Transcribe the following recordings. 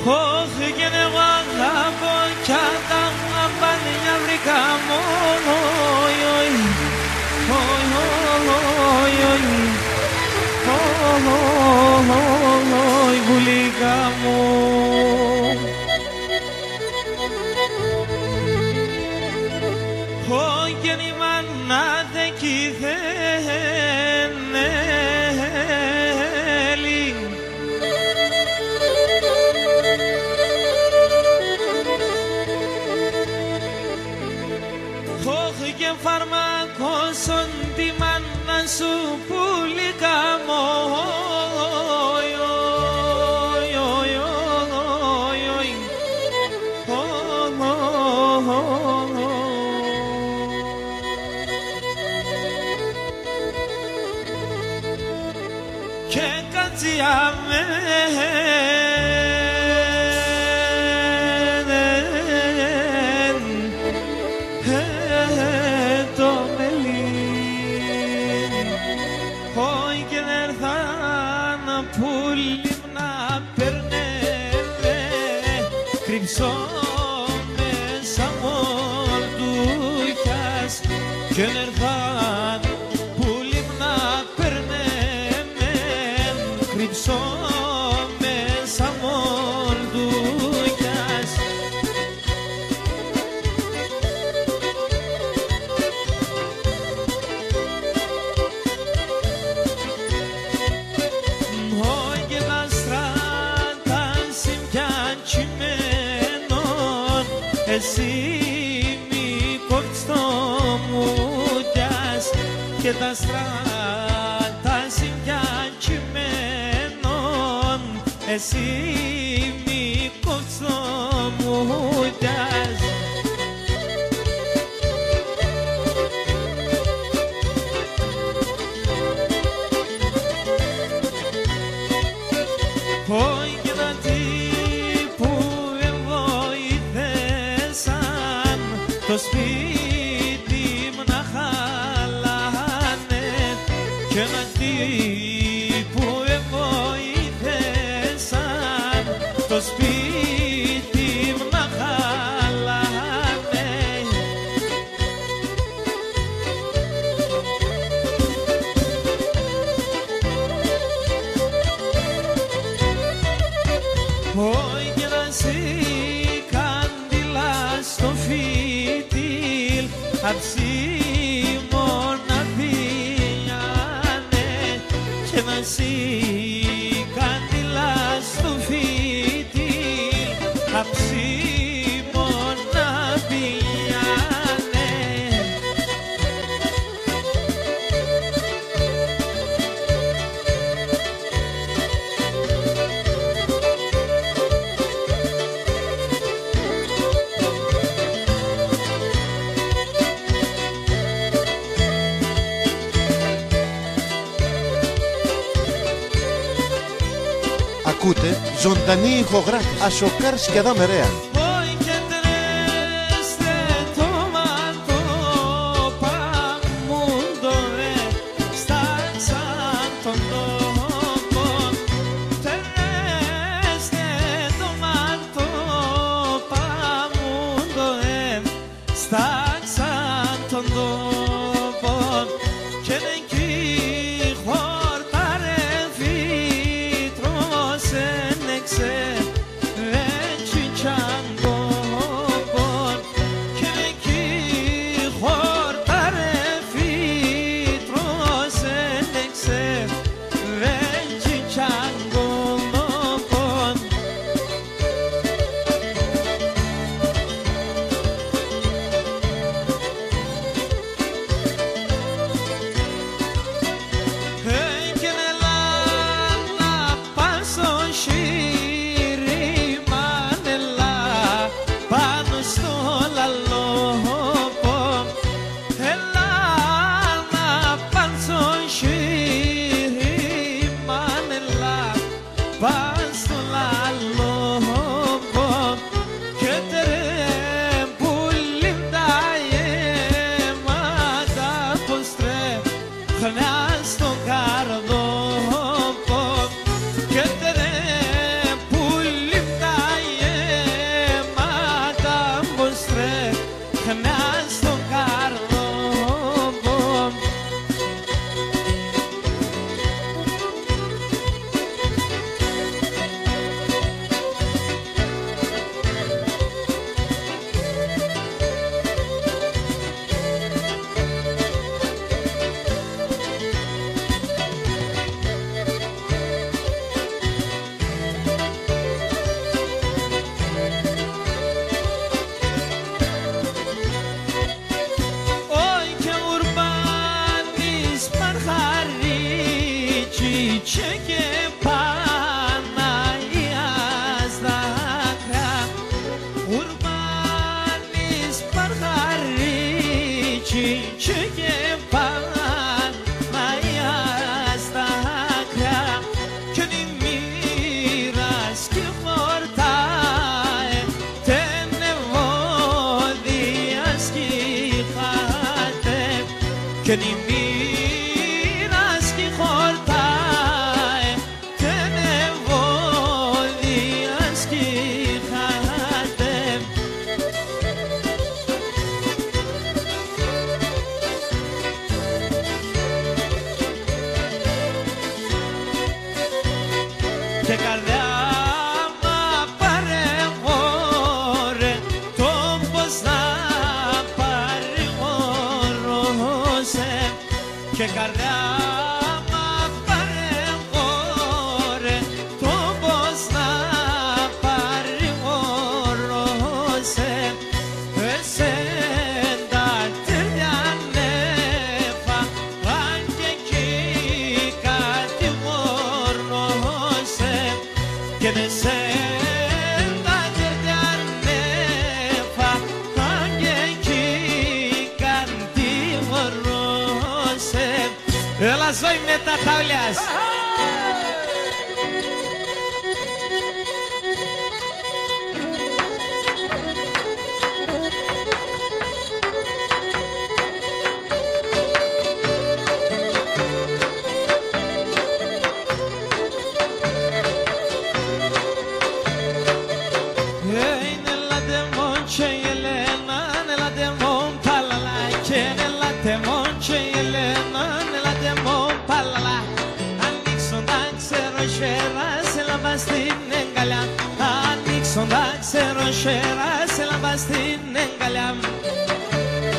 όχι και εγώ αγαπώ κι αγαπάνε βρήκα μόνο βουλίκα μου. Όχι η μάνα δε κι θέλει όχι και φαρμακώσον τη μάνα σου πουλίκα μου. Και κατσιάμε το μελί όχι και δεν θα να πουλί να περνεύε κρυψώ μέσα μολτούκιας και δεν θα πουλί να περνεύε κρυψώ μέσα μολτούκιας. Όχι τα στράτα συμπιάν κειμένων εσύ μη κόψτο μου τιάς και τα στράτα συμπιάν κειμένων εσύ μη κόψτο μου τιάς. Όχι και τα τι που βοήθησαν το σπίτι μου να χαλάνε και να τι που βοήθησαν το σπίτι μου να χαλάνε. Όχι και να καντήλα στο φίτιλ αψίμωνα πιάνε και να καντήλα στο φίτιλ αψίμωνα πιάνε. Ακούτε ζωντανή ηχογράφηση Ασοκάρ Σκιαδά Μερέα. Chang και με σένα κερδιάρνεφα και εκεί κάτι μωρόσε. Έλα ζωή με τα τάβλιας. Σε λαμπά στην εγκαλιά.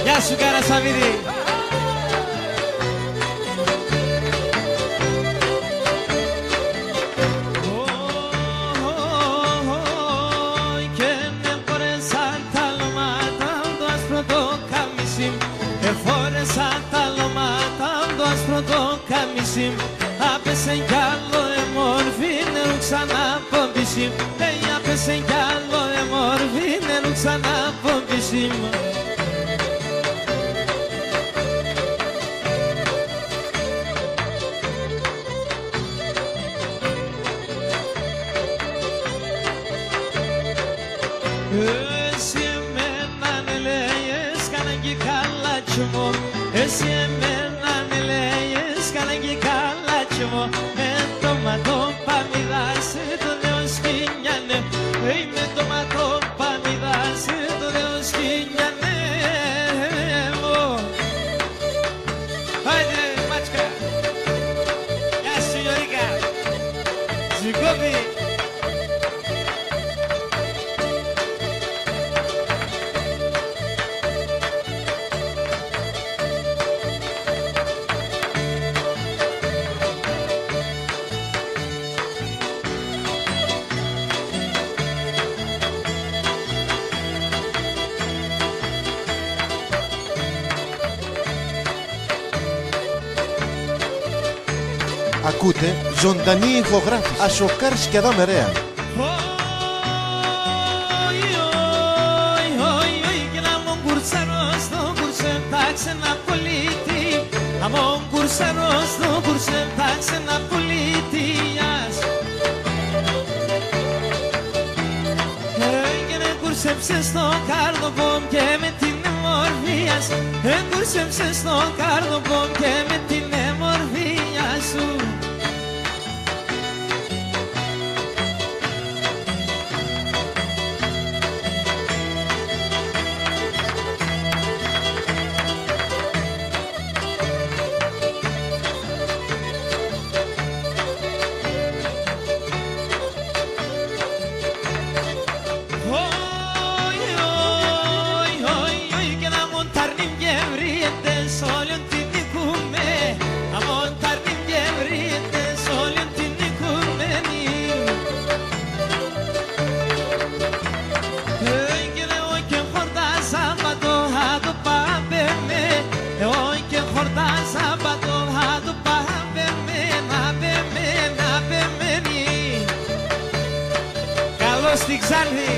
Γεια σου Καρασαβίδη. Και με φορέσαν τα λωμάτα το άσπρο το καμισί. Εφόρεσα τα λωμάτα το άσπρο το καμισί. Άπεσε κι άλλο εμόρφη νερού ξανά πομπισί. Άπεσε κι άλλο εμόρφη νερού ξανά πομπισί. Εσύ εμένα ναι λέιες καναγκή καλάτσι μου. Εσύ εμένα ναι λέιες καναγκή καλάτσι μου. Με το ματό παμιδάσαι το Θεό σκηνιάνε. Με το ματό παμιδάσαι το Θεό σκηνιάνε. Άιντε μάτσκα. Γεια σου Γιώργα. Ζυγόβι. Ακούτε ζωντανή ηχογράφηση. Ασοκάρ Σκιαδά Μερέα. Και να μου κουρσαρώ στο κουρσέ τα ξεναπολίτη. Να μου κουρσαρώ στο κουρσέ τα ξεναπολίτιας. Και να κουρσέψε στο κάρδοπομ και με την εμορφίας. Κουρσέψε στο κάρδοπομ και με την εμορφία σου. Και να μοντάρνει και βριέτες όλων την νικούμε. Να μοντάρνει και βριέτες όλων την νικούμενη. Και εγώ και χορτάζα πατώ το πάμε με. Εγώ και χορτάζα πατώ το πάμε με. Να πέμε, να πεμένη. Καλώς την Ξάνθη.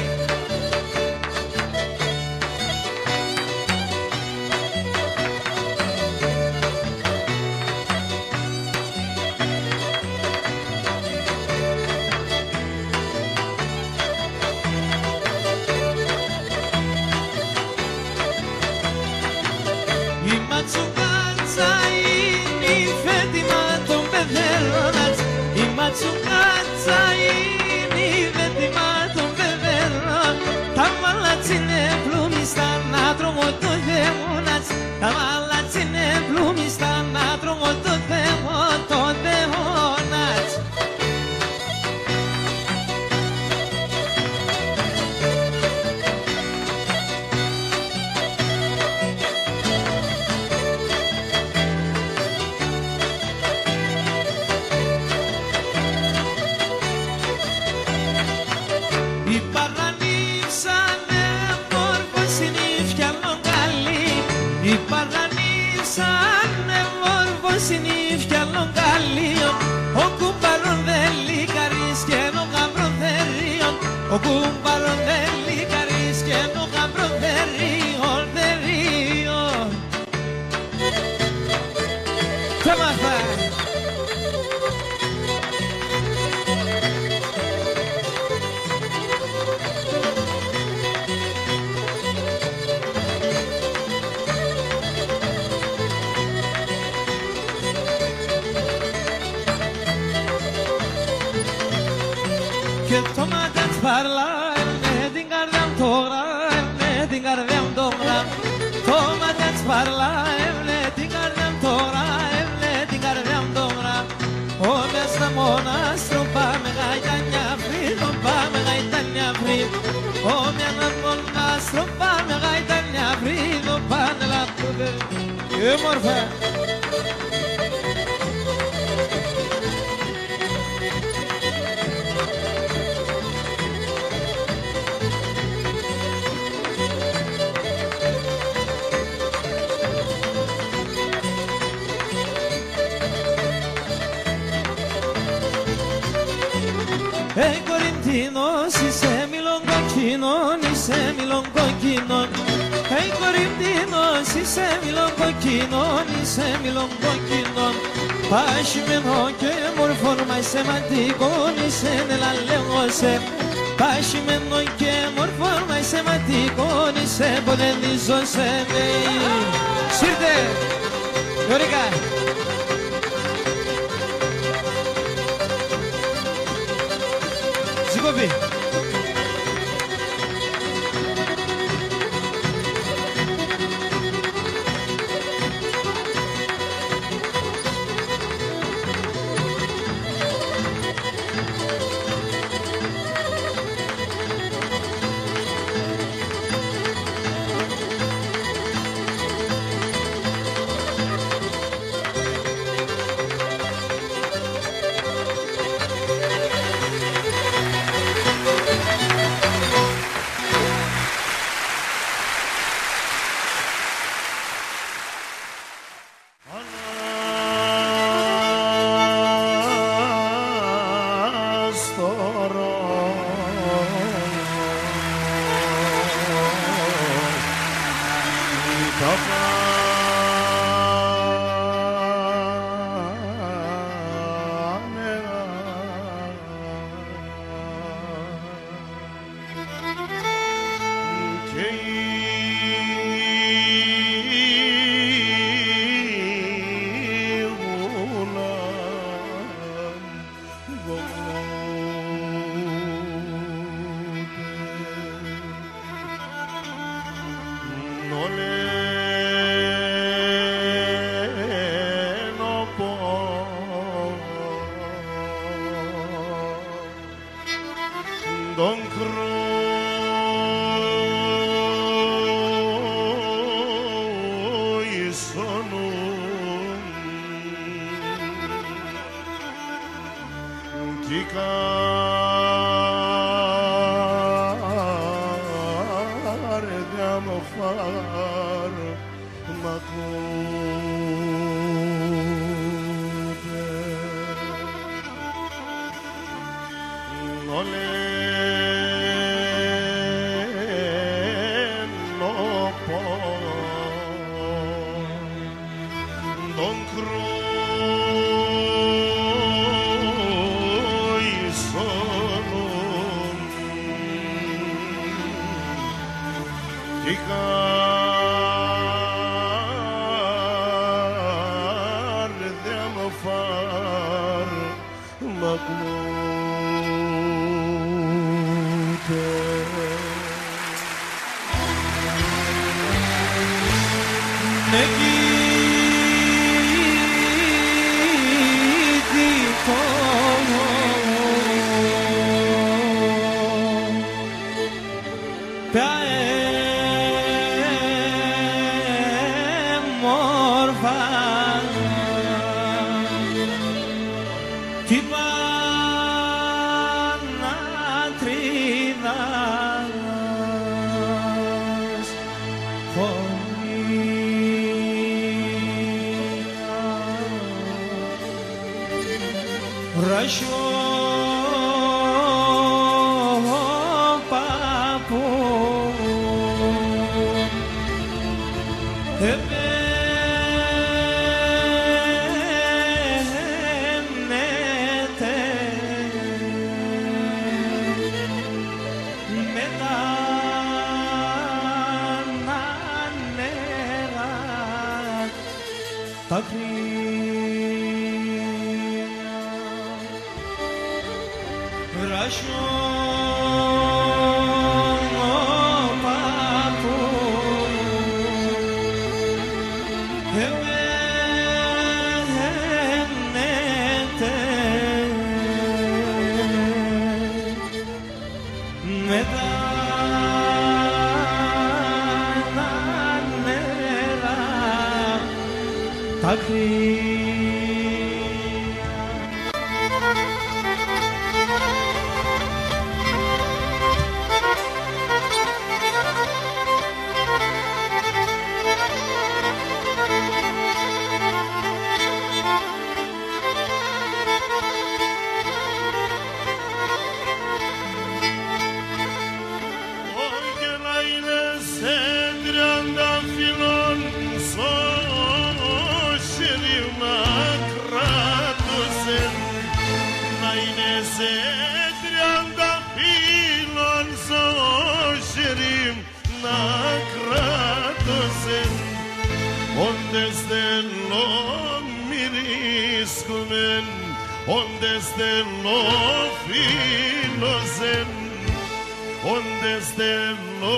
Η ματσουκάτσα είναι η φέτημα των παιδέρων. Η ματσουκάτσα είναι η φέτημα των παιδέρων. Τα μαλάτσινε πλούμιστα να τρώγω το δαίμονας. Τα μαλάτσινε πλούμιστα να τρώγω το δαίμονας. Οι παρανύψανε μόρφος είναι η φιαλογκαλή. Οι παρανύψανε μόρφος είναι η φιαλογκαλή. Ο κουμπαρόν δεν λικαρίς και ο γαμπρόν O cumbaronelli carischiano cambronelli olderio. Come on, che tomate parla, ne dingardiam tora, ne dingardiam domra. Tomate parla, ne dingardiam tora, ne dingardiam domra. O mesta mona strumpa me gaitanya fri, strumpa me gaitanya fri. O mena mona strumpa me gaitanya fri, strumpa nella tuve. E morfa. Hey Corintino, si sei milongochino, ni sei milongochino. Hey Corintino, si sei milongochino, ni sei milongochino. Pashimeno che morfor mai semantico, ni sei nella leose. Pashimeno che morfor mai semantico, ni sei bonelliso se mei. Sirte, Yoriga. Zigobi. Don croi sono ti cardiamo far ma non le Don croi sono ti cardiamo far ma τα κρύα ρασιόπατο εμένετε μετά τα κρύα. Onde stelo filozen, onde stelo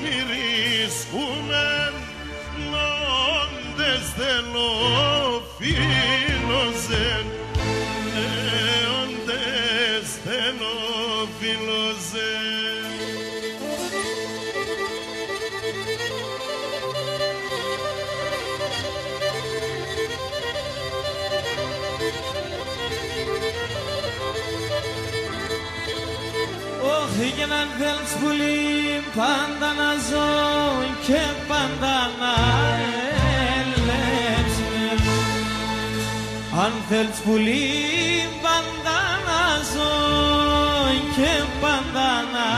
miriskumen, onde stelo filozen, onde stelo filozen. Όχι και να θέλεις πουλί πάντα να ζω και πάντα να ελέψεις. Αν θέλεις πουλί πάντα να ζω και πάντα να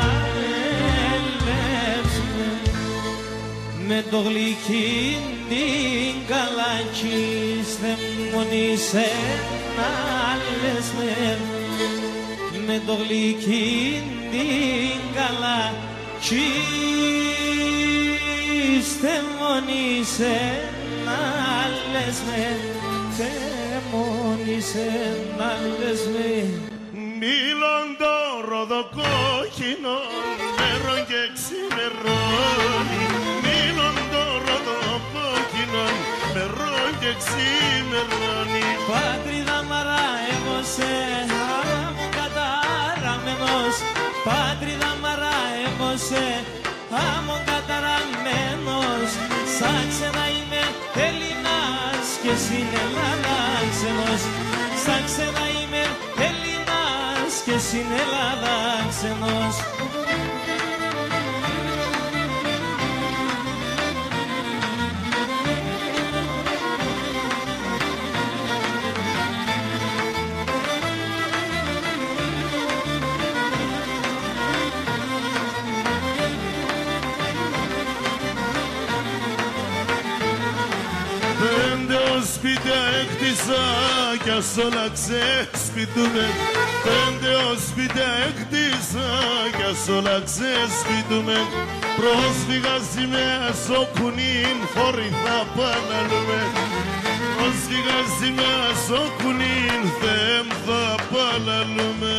ελέψεις. Με το γλυκί την καλάκι στεμονίσε να λες με το γλυκί την καλάκι στεμονίσε να λες με, στεμονίσε να λες με. Μήλον το ροδοκόκκινο νερό και ξημερώνει, μήλον το ροδοκόκκινο νερό και ξημερώνει. Πατρίδα μαράευωσε άμμο καταραμένος, πατρίδα μαράευωσε άμμο καταραμένος. Σαν ξένα είμαι Έλληνας και στην Ελλάδα ξενός, σαν ξένα είμαι Έλληνας και στην Ελλάδα ξενός. Σπίτια έκτισα κι ας όλα ξεσπιτούμε, πέντε σπίτια έκτισα κι ας όλα ξεσπιτούμε. Πρόσφυγα σημαία στο κουνίν φόρη θα παναλούμε, πρόσφυγα σημαία στο κουνίν θέμ θα παναλούμε.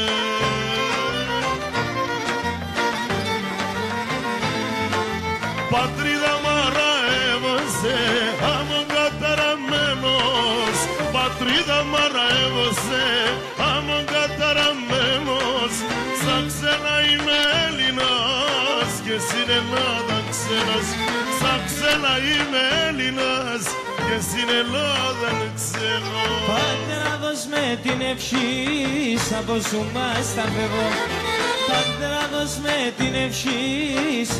Πατρίδα μαραεύωσε άμμον καταραμένος, πατρίδα μαραεύωσε άμμον καταραμένος. Σαν ξένα είμαι Έλληνας και στην Ελλάδα ξένος, σαν ξένα είμαι Έλληνας και στην Ελλάδα ξένος. Πατέρα δώσ' με την ευχή από σου μας τα φεύγω, πατέρα δώσ' με την ευχή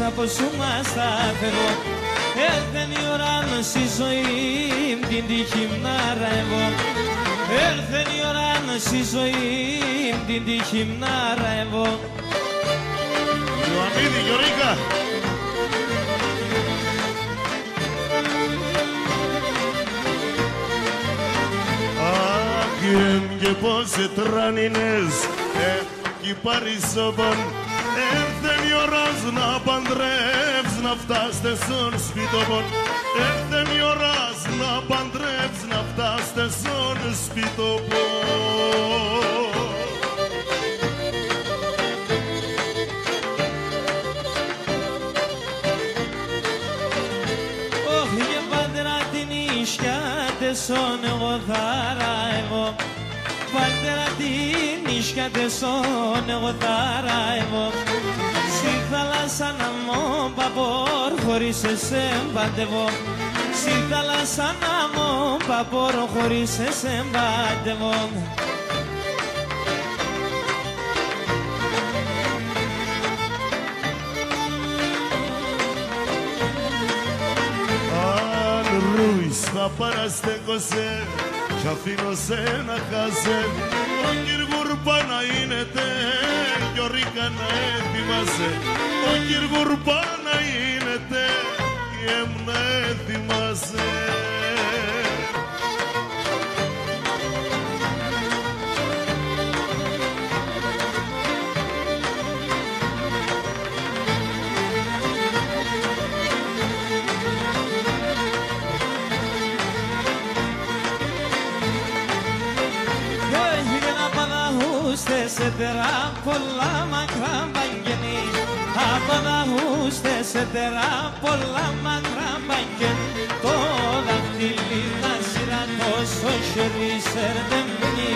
από σου μας τα φεύγω. Έρθεν η ώρα στη ζωή την τύχη να ρεύω, έρθεν η ώρα στη ζωή την τύχη να ρεύω. Ιωαννίδη, Γιωρίκα. Αχ, και πως τρανίνες κι παρισόπαν, έρθεν η ώρα να παντρεύς να φτάσετε στον σπίτο. Έρθε η ώρα να παντρεύεις, να φτάσετε στον σπίτο. Όχι και πάντερα την ίσιατε σον εγώ θαρεύω. Πάντερα την ίσιατε σον εγώ θαρεύω. Στη θάλασσα να μου παπόρ χωρίς εσέ μπαντεύω. Στη θάλασσα να μου παπόρ χωρίς εσέ μπαντεύω. Αν ρούεις να παραστέκωσε κι αφήνω σε να χάσε. Ο Κυργουρπά να είναι τε κι ο Ρίκα να ετοιμάσαι. Ο Κυργουρπά να είναι τε κι εμ να ετοιμάσαι. Σε τερά πολλά μακρά μπαγγενή. Απαναγούστε σε τερά πολλά μακρά μπαγγενή. Το δαχτυλί να σειρά τόσο χέρι σερτεμένη.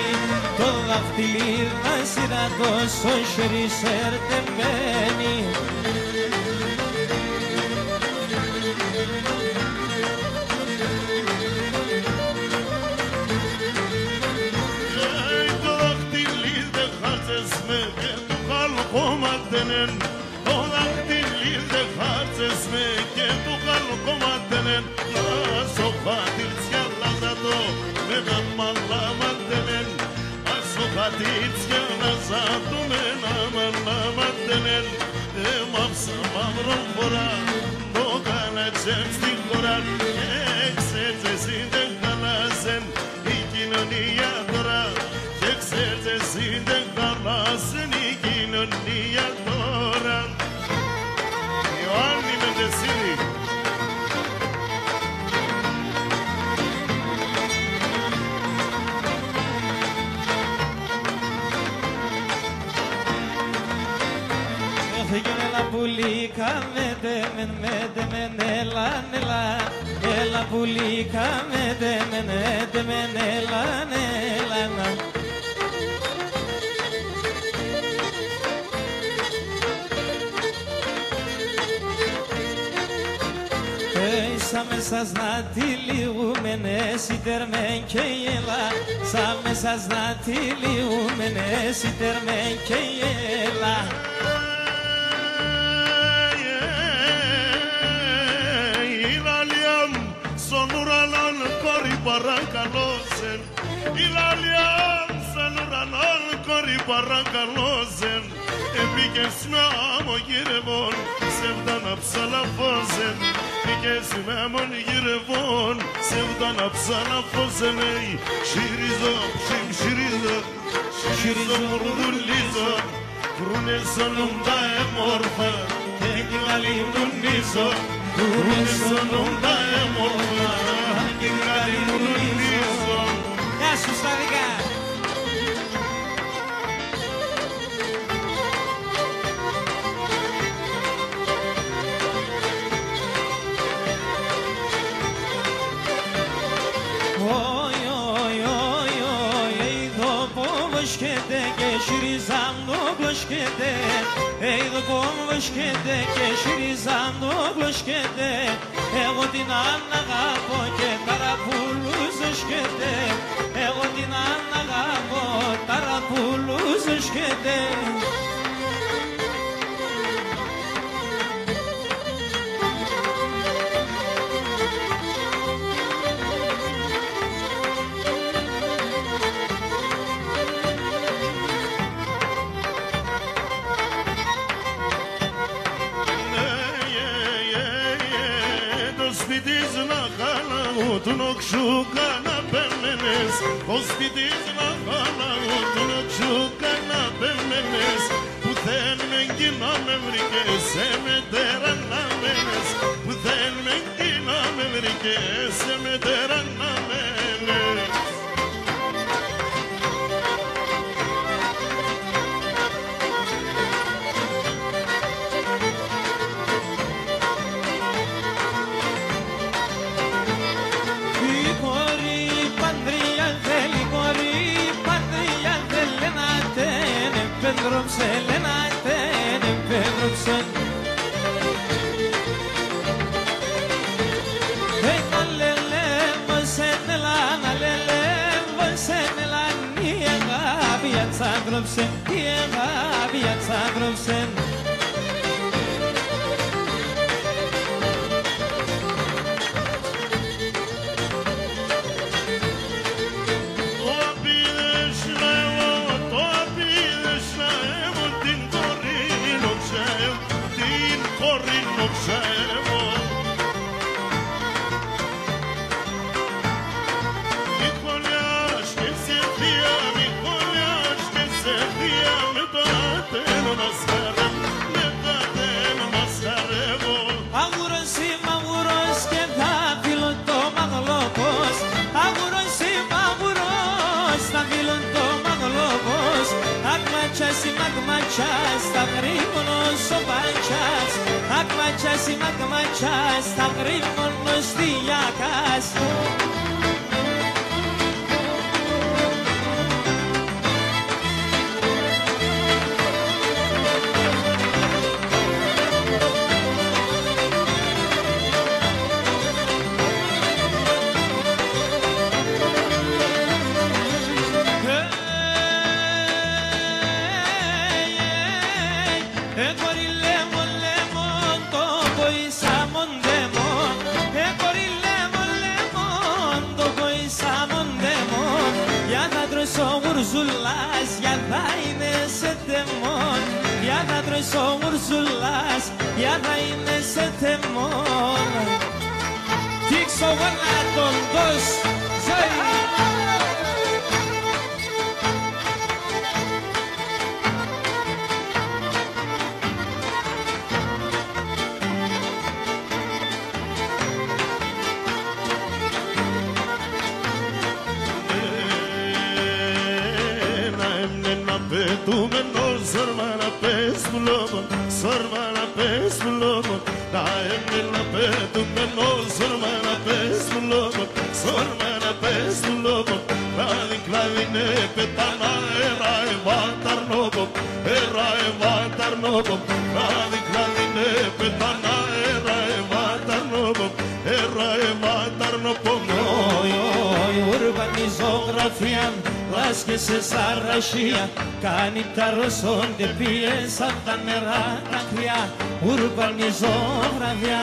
Το δαχτυλί να σειρά τόσο χέρι σερτεμένη. Το δάχτυλί δεν χάτσες με και το χαλκόματενεν. Να σω χατήρτσια λάζατο με να μαλάματενεν. Να σω χατήρτσια λάζατο με να μαλάματενεν. Έμαψα μαύρο φορά το καλατσέμ στη χώρα. Και ξέρεις εσύ δεν χαλάσεν η κοινωνία τώρα. Και ξέρεις εσύ δεν χαλάσεν η κοινωνία τώρα. Ιωάννη Μεντεσίνη. Έφυγε έλα πουλίκα με έλα. Έλα πουλίκα με έλα. Σαν μέσα να τυλίγουμε εσυτερμέν και έλα. Σαν μέσα να τυλίγουμε εσυτερμέν και έλα. Ηλαλιάμ στον ουρανόν κόρη παρακαλώσεν. Ηλαλιάμ στον ουρανόν κόρη παρακαλώσεν. Επίκες με αμογυρευόν σε φτάνα ψαλαφώσεν. Επίκες με αμογυρευόν σε φτάνα ψαλαφώσεν. Συρίζω, συρίζω, συρίζω μουρδουλίζω. Κρούνε σωνούν τα έμορφα και την καλυμνονίζω. Κρούνε σωνούν τα έμορφα και την καλυμνονίζω. Γεια σου Σταδικά. Βρίσκεται και σιριζάντο βρίσκεται. Εγώ την αναγάπω και ταραπούλους ζεσκεται. Εγώ την αναγάπω, ταραπούλους ζεσκεται. Του νοξούκα να πέμενες, ο σπιτής να χάλαγω, του νοξούκα να πέμενες, που θέλουν εκείνο με βρήκες, σε μετέρα να μένες, μας που θέλουμε γίναμε μερικές σε μετεραναμένες. Pedromse, lenate, Pedromse. Hey, lele, vosenela, lele, vosenela, niega, biatsa dromse, niega, biatsa dromse. Magmachas, tagrimon nos diakas. Ursulas, ya daine se temor, ya da troiso ursulas, ya daine se temor. Tixo guanaton dos, zai. Sormana pes bulobon, sormana pes bulobon. Daimna petumeno, sormana pes bulobon, sormana pes bulobon. Klavin klavine petana erai vatarnobon, erai vatarnobon. Klavin klavine petana erai vatarnobon, erai vatarnobon. Urbanizografia. Las que se sarrashia, canita rozón de pies a τα νερά τα κρυά, ουρμπανιζόγραφια.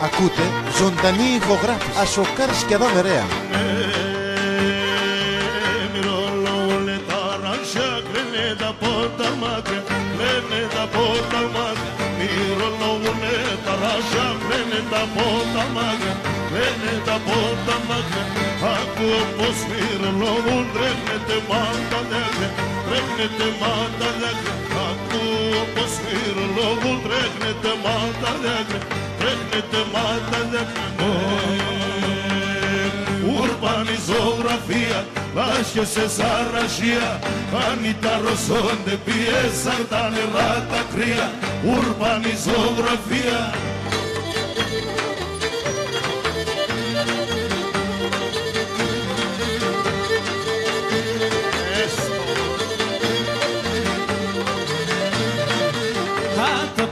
Ακούτε ζωντανή ηχογράφηση. Ασοκάρς και Αδάμ-Ερέα. Ακούω πως μυρολόγουν, τρέχνετε μάτα δέχε, τρέχνετε μάτα δέχε. Ακούω πως μυρολόγουν, τρέχνετε μάτα δέχε, τρέχνετε μάτα δέχε. Ουρμπανιζογραφία, λάσχες σε σαρρασία, κάνει τα ρωσόντε πιέσαν τα νερά τα κρύα. Ουρμπανιζογραφία.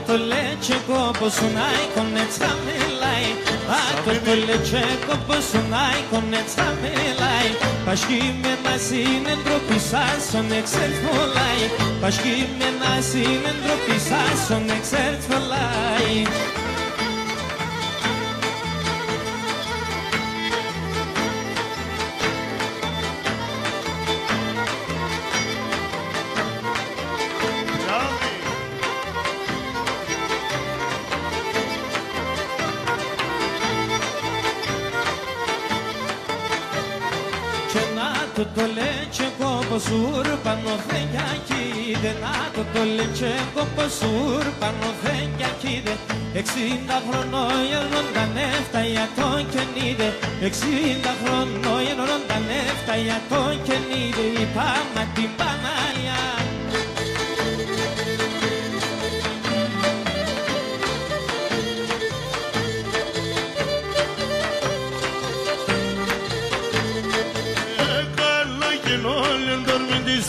Το leche como sunai con etzamelai, το leche como sunai con etzamelai. Πασχíme να συνεντροπισάσον εξερθολai, πασχíme να συνεντροπισάσον εξερθολai. το λετσεκό ποσούρ πάνω θεγιακίδε. Να το λετσεκό ποσούρ πάνω θεγιακίδε. 60 χρονών γερόνταν 7 για το κενίδε. 60 χρονών γερόνταν 7 για το κενίδε. Είπαμε την Παναγιά.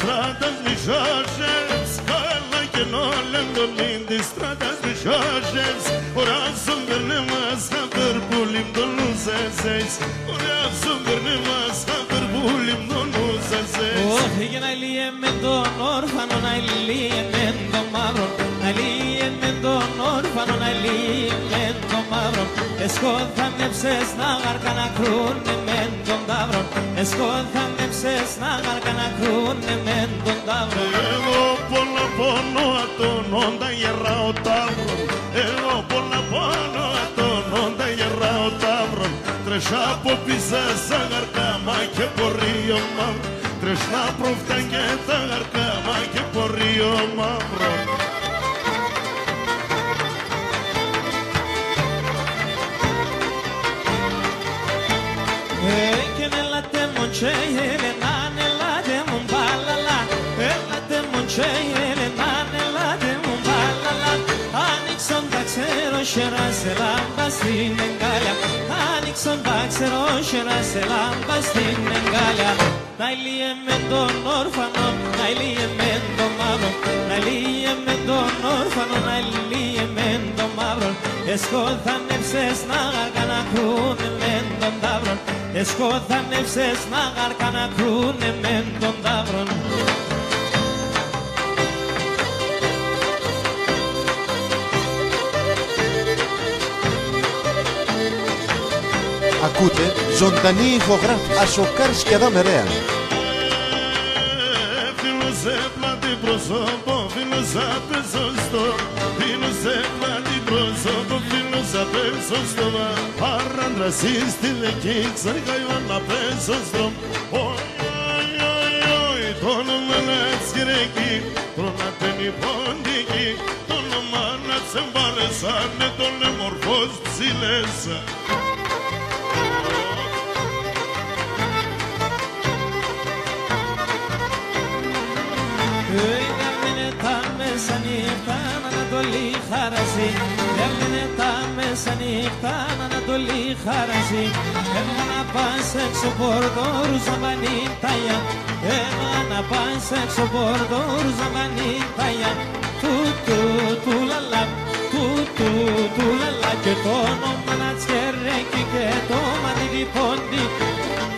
Stradas mișoșes, cala que nu le-am dormit de stradas mișoșes. Ora să-mi vernema să cărbulim domnul zezes. Ora să-mi vernema să cărbulim domnul zezes. Oh, και να λύε με τον όρφανο, να λύε με τον μαύρο. Να λύε με τον όρφανο, να λύε με τον μαύρο. Εσκόθανεψες να γαρκα να κρούνε με τον ταύρο. Εσκόθανεψες να γαρκα να κρούνε με τον ταύρο. Εγώ πολλά πόνο ατόν όντα γερά ο ταύρον. Εγώ πολλά πόνο ατόν όντα γερά ο ταύρον. Τρεσά από πίσω σαν γαρκά μα και πορείο μαύρο. Τρεσά προφτά και τα γαρκά μα και πορείο μαύρο. Και έλατε μου και Ελένα, έλατε μου μπαλαλά. Έλατε μου και Ελένα, έλατε μου μπαλαλά. Άνοιξον τα ξέρω σειρά σε λάμπα στην εγκάλια. Άνοιξον τα ξέρω σειρά σε λάμπα στην εγκάλια. Να λύε με τον όρφανο, να λύε με τον μαύρο. Να λύε με τον όρφανο, να λύε με τον μαύρο. Εσκόθανεψες να γαρκα να κρούνε με τον ταύρο. Εσκόθανεψες να γαρκα να κρούνε με τον ταύρο. Ακούτε ζωντανή ηχογράφηση. Ασοκάρης και Αδάμερέα. Φίλος έπλατη πρόσωπο, φίλος απέσωστο. Φίλος έπλατη πρόσωπο, φίλος απέσωστο. Παράντρασης τη δεκίξα, καηβάν απέσωστο. Το όνομα να τσιρεκεί, το να τένει ποντική. Το όνομα να τσεμπαρεσάνε, το λεμορφός ψηλέσα. Έμεινε τα μεσανύχτα να Ανατολή χαράζει. Έμεινε τα μεσανύχτα να Ανατολή χαράζει. Έμενα να πας έξω πόρτο ρουζαμπανίταγια. Έμενα να πας έξω πόρτο ρουζαμπανίταγια. Του λαλά, του λαλά. Και το όνομα να τσιρέκει και το μανίδι πόντι.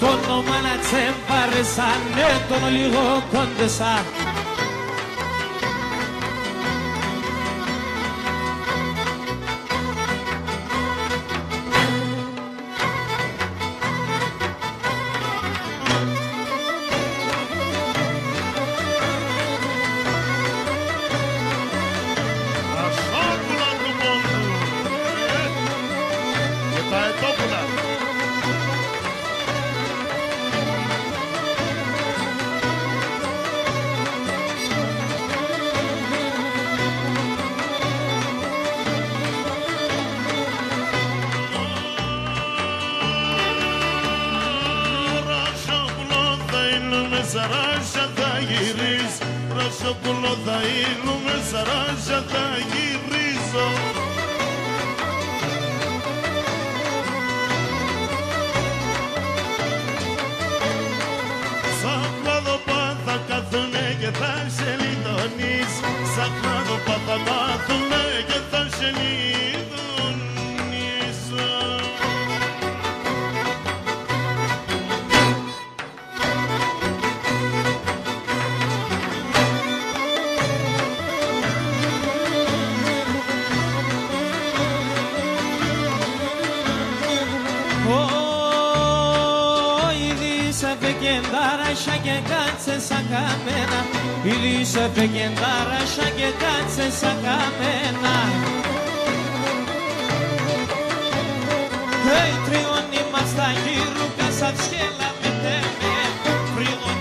Το όνομα να τσεμπαρεσάνε τον λίγο κόντεσα. Σαράσια θα γυρίζω, ρασοπουλό θα είνουμε, σαράσια θα γυρίζω. Σαν κλάδοπα θα κάθουνε και θα σε λιτώνεις. Σαν κλάδοπα θα κάθουνε και θα σε λιτώνεις. Pequendarasha que canse sacamena, y dice pequendarasha que canse sacamena. Hey, trioni masta giru casa schela meteme, trioni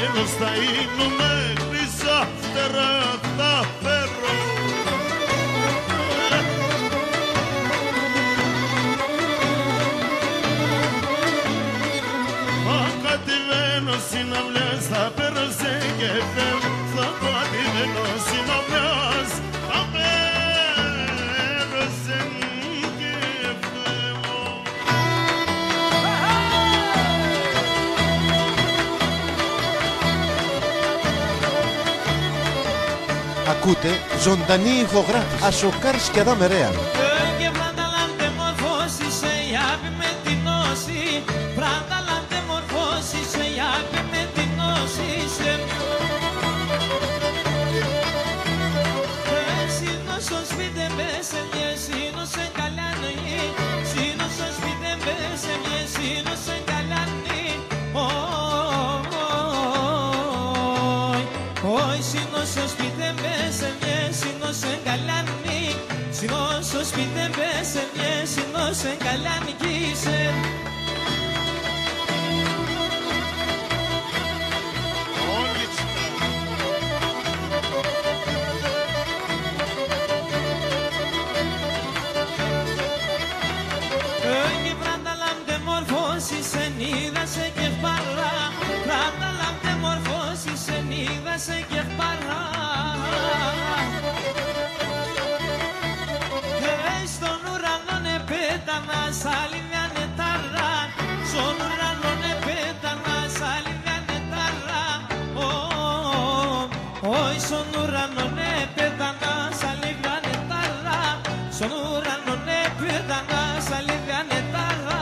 πατημένος θα είνουμε, χρυσά φτερά θα φέρω. Κατημένος συναυλιάς θα πέρασε και φεύγω. Θα κατημένος συναυλιάς θα πέρασε και φεύγω. Ακούτε ζωντανή ηχογράφηση. Ασοκάρς και Αδάμ Ρέαν. Και βρανταλάντε μορφώσεις σε ιάπη με την νόση. Βρανταλάντε μορφώσεις σε ιάπη με την νόση. Σύνοσος σπίτε μπέσε μια σύνωσε καλάνη. Σύνοσος σπίτε μπέσε μια σύνωσε καλάνη. Όχι σύνοσος σπίτε μπέσε μια σύνωσε καλάνη. Σύνοσος σπίτε μπέσε μια σύνωσε καλάνη κοίσε. Σε και παρά, βρανταλάμτε μορφώσεις σε είδασε και παρά. Στον ουρανόν επέτανα σάλιδια νετάρα, στον ουρανόν επέτανα σάλιδια νετάρα. Όχι στον ουρανόν επέτανα σάλιδια νετάρα, στον ουρανόν επέτανα σάλιδια νετάρα.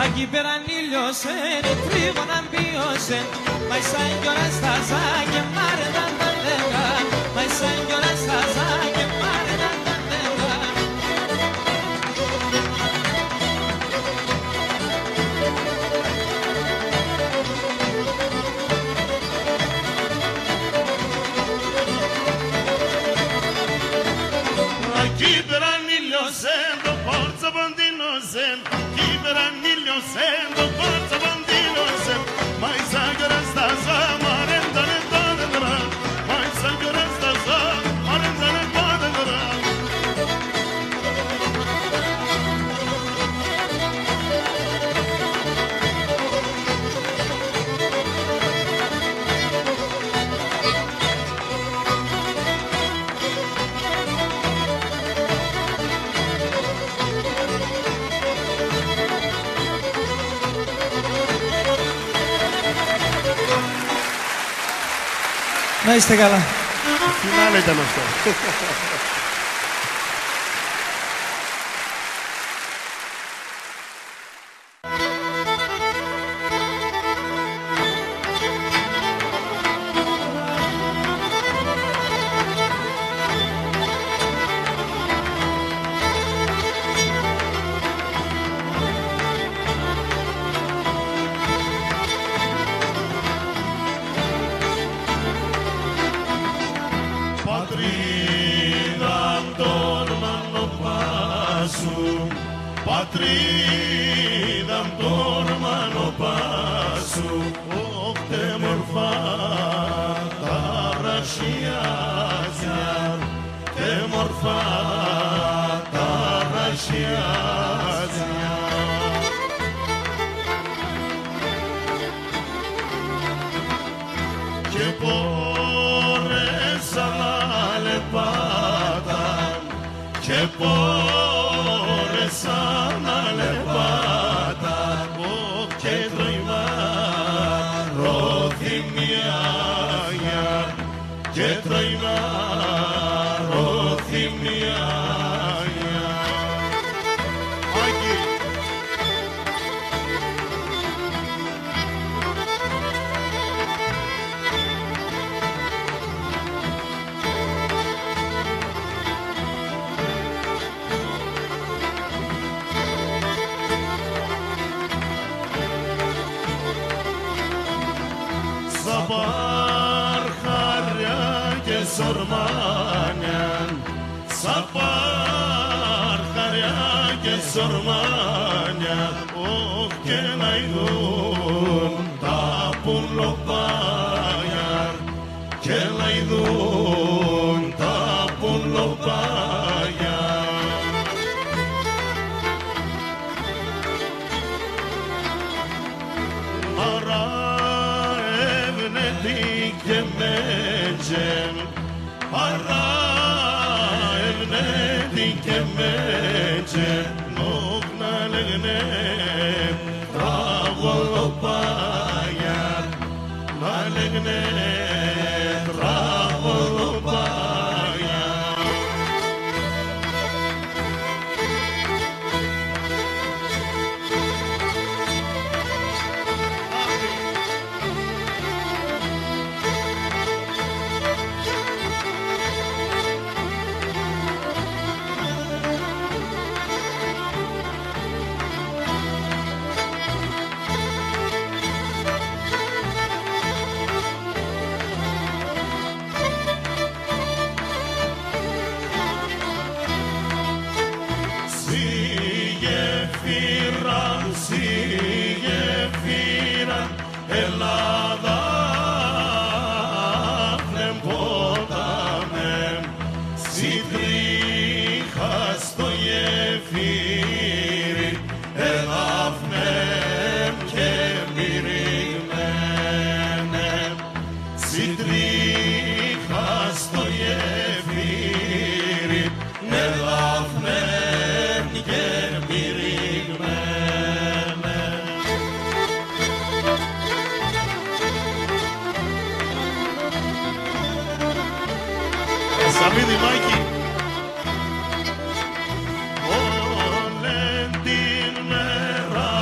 Aquí πέραν ήλιωσεν, οι τρίγωναν ποιωσεν. Μα σαν κι ώρα στάζα και μάρεταν τα λέγα. Μα σαν κι ώρα στάζα και μάρεταν τα λέγα. Aquí πέραν ήλιωσεν, το πόρτσα παντίνωσεν. Sendo forza bambino sem mai sagara stasa marendane tadra mai sagara stasa marendane tadra Να είστε καλά. Φινάλε ήταν αυτό. Πατρίδα μ' το ορμανοπά σου, όχτε μορφά τα ρασιάζια, τε μορφά τα ρασιάζια. Και πόρες αναλεπάταν, και πόρες αναλεπάταν, και τροϊμάρο θυμιάγια, και τροϊμάρο θυμιάγια. σορμάνια, σαν παρχαριά και σορμάνια, όχ και να ειδούν τα πουλοπάγια, και να ειδούν τα πουλοπάγια. Και μέτζεν, αρά ευνέτη και μέτζεν, νόκνα λέγνε τραγολοπάγια, να λέγνε τραγολοπάγια. Σιγεφύραν Ελλάδα πνεμπόταμε, σιτρίχα στο γεφύρι εδάφνεμ και μυριγμένεμ, σιτρίχα στο γεφύρι εδάφνεμ και μυριγμένεμ. Σαβίδη Μάκη. Όλεν την μέρα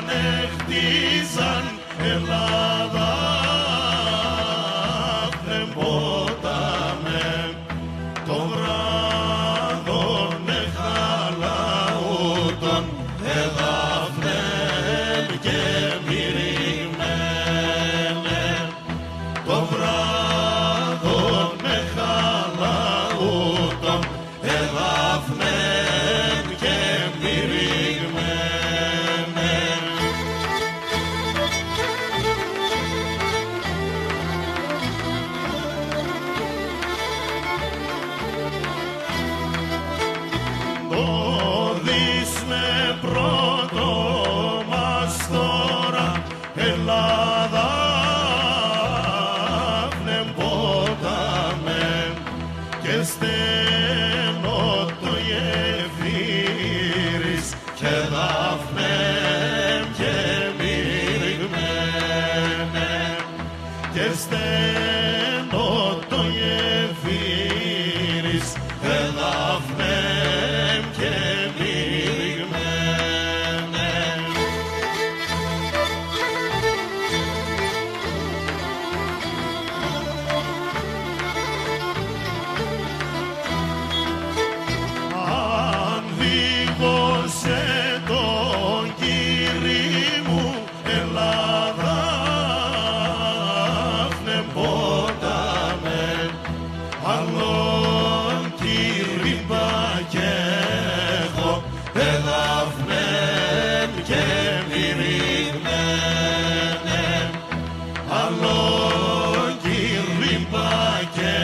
νεχτίζαν Ελλάδα πνεμπόταμε, το βράδον εχαλαούτον εδάφνεμ και μυριγμένεμ, το βράδον εχαλαούτον εδάφνεμ και μυριγμένεμ. Το δεις με πρώτο μας τώρα Ελλάδα πνεμπόταμε, και στενό το γεφύρις και δάφνεμ και μυριγμένεμ, και στενό το γεφύρις και δάφνεμ και μυριγμένεμ. Αν δίγωσε τον Κύρι μου Ελλάδα πνεμπόταμε, άλλον Κύρι και έχω εδάφνεμ και μυριγμένεμ, άλλον Κύρι και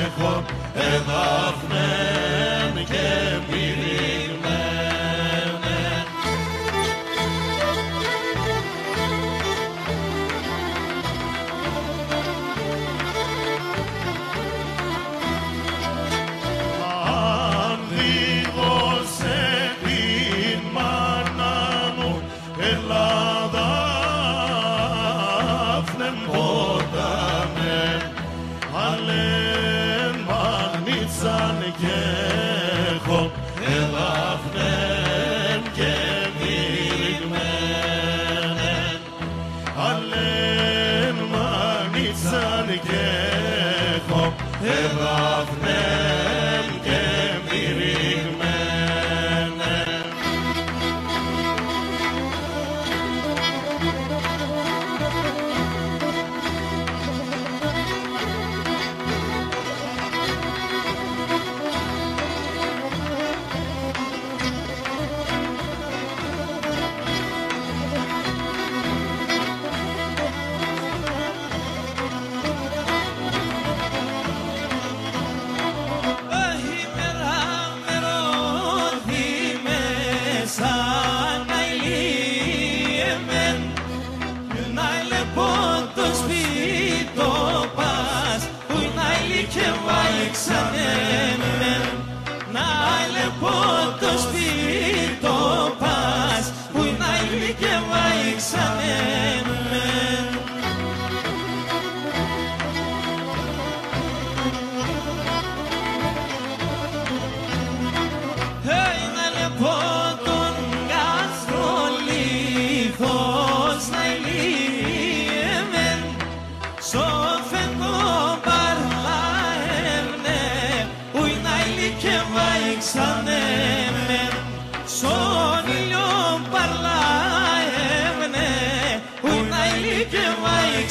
έχω εδάφνεμ και μυριγμένεμ. Αν δίγωσε την μάνα μου Ελλάδα πνεμπόταμε, αλεν μανίτσαν και έχω εδάφνεμ και μυριγμένεμ, αλεν μανίτσαν και έχω εδάφνεμ και μυριγμένεμ.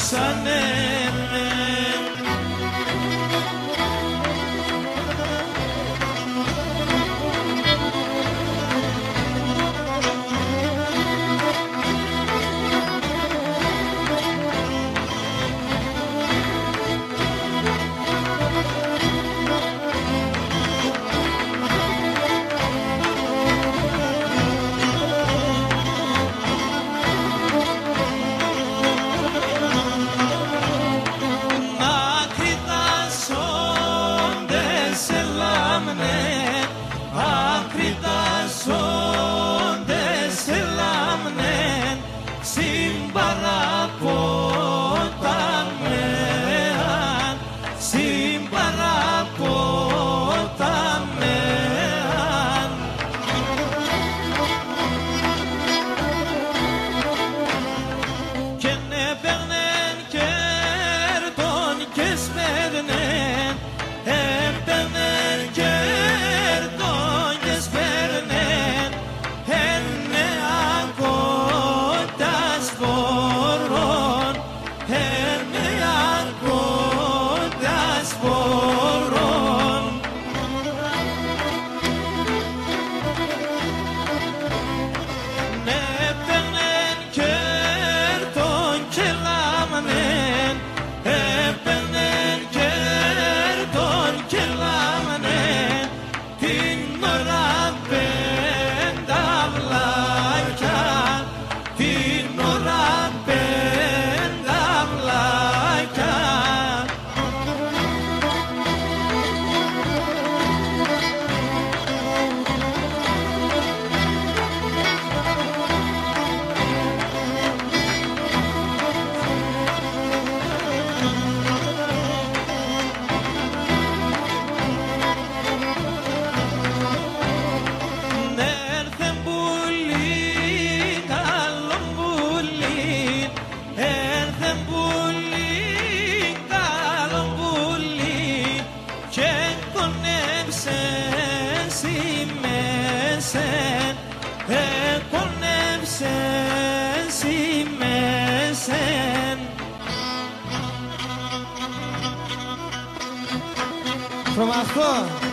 χάσανε με. From afar.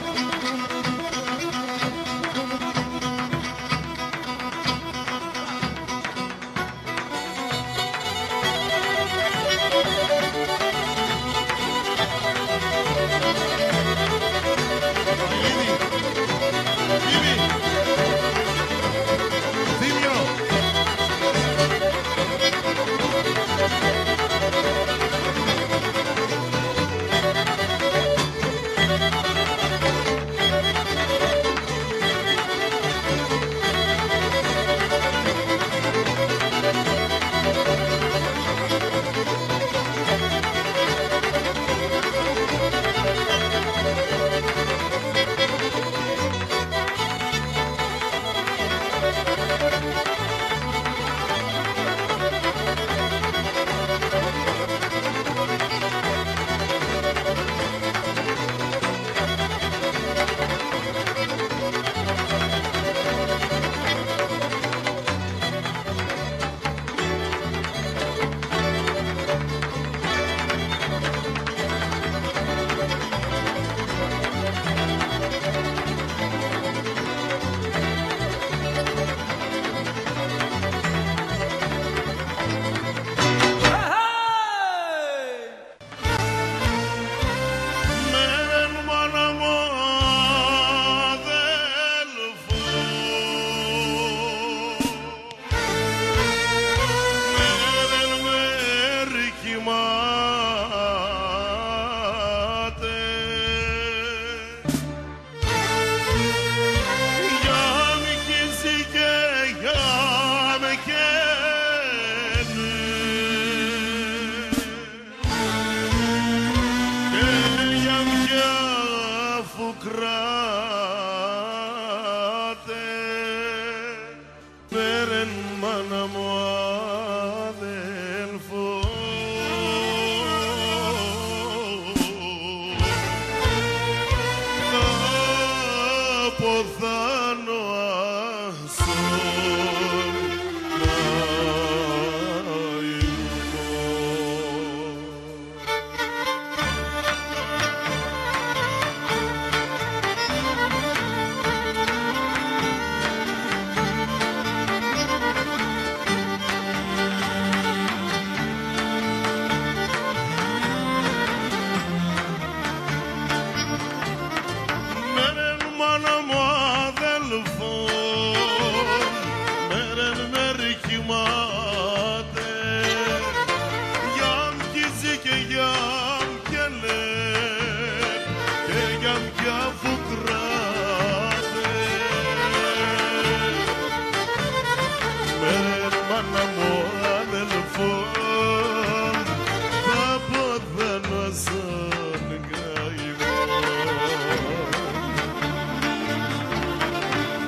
σαν καημό.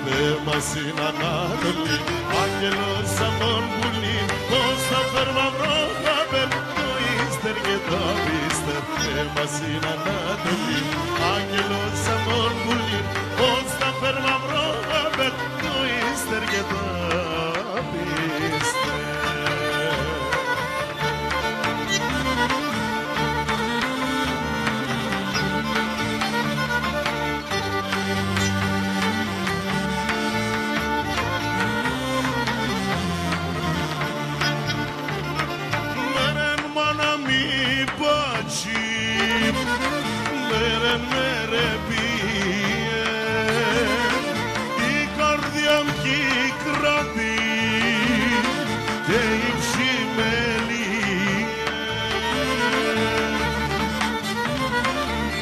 Θέμας είναι Ανάτολη, άγγελος σαν τον πουλί, πως θα φέρμα βρόχαπερ, το ύστερ και το πίστερ. Θέμας είναι Ανάτολη, άγγελος σαν τον πουλί, πως θα φέρμα βρόχαπερ, το ύστερ και το πίστερ. Mere pie, η καρδιά μου κρατεί και η ψημελή.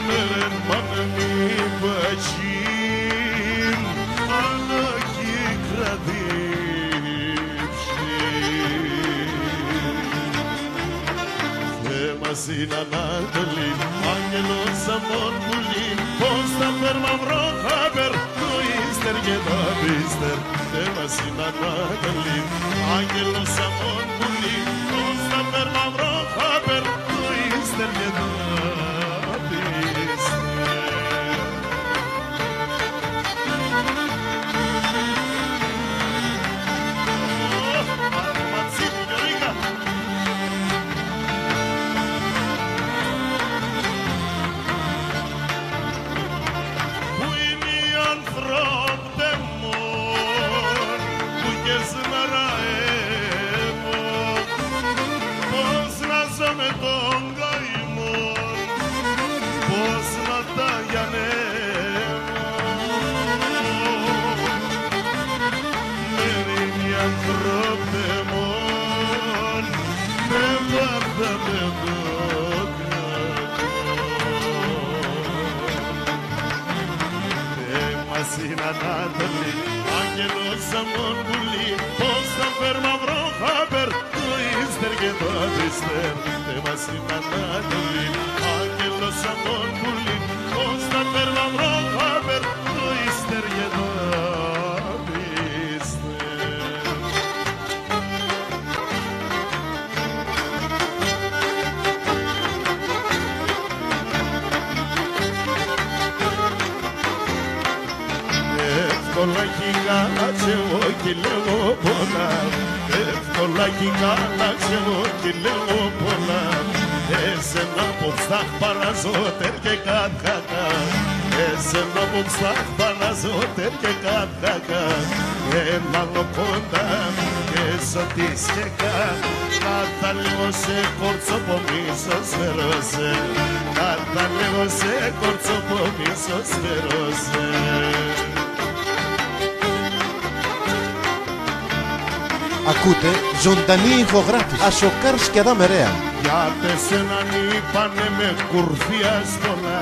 Mere μάνα μη πατσίμ, αλλά κι κρατεί Θέμας είναι Ανάτολη, άγγελος σαν τον πουλί, πως θα φέρμα βρόχαπερ, το ύστερ και το πίστερ. Θέμας είναι Ανάτολη, άγγελος σαν τον πουλί, πως θα φέρμα βρόχαπερ, το ύστερ και το πίστερ. Με τον καημό, πώς να τα γιανεύω. Μερίμοι ανθρωπτεμόν, με βάρτα με το κακό. Θέμας είναι Ανάτολη, άγγελος σαν τον πουλί, πώς θα φέρμα βρόχαπερ, το ύστερ και το πίστερ. Θέμας είναι Ανάτολη, άγγελος σαν τον πουλί, πως θα φέρμα βρόχαπερ, το ύστερ και το πίστερ. Εύκολα κι κάτσε εγώ κι λέω πολλά, εύκολα κι κάτσε εγώ κι λέω πολλά. Εσένα που ψάχ παραζότερ και κατχακά, εσένα που ψάχ παραζότερ και κατχακά. Ένα λοκόντα και σωτής και κάτ, κάτα λίγο σε κόρτσο που μίσο σφαιρώσε, κάτα λίγο σε κόρτσο που μίσο σφαιρώσε. Ακούτε ζωντανή ηχογράφηση. Ασοκάρς και Αδάμερέα. Γιατί εσέναν είπανε με κουρφία σπονά,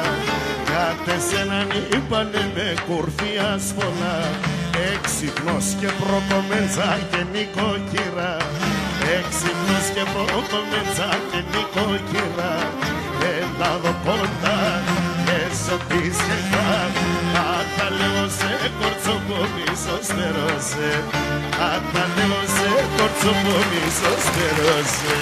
γιατί εσέναν είπανε με κουρφία σπονά. Έξυπνος και πρωτομέτσα και νοικοκυρά, έξυπνος και πρωτομέτσα και νοικοκυρά. Έλα εδώ κοντά και σωτής και κάτ, κάτα λέω σε κόρτσο που μίσο στερώσε, κάτα λέω σε κόρτσο που μίσο στερώσε.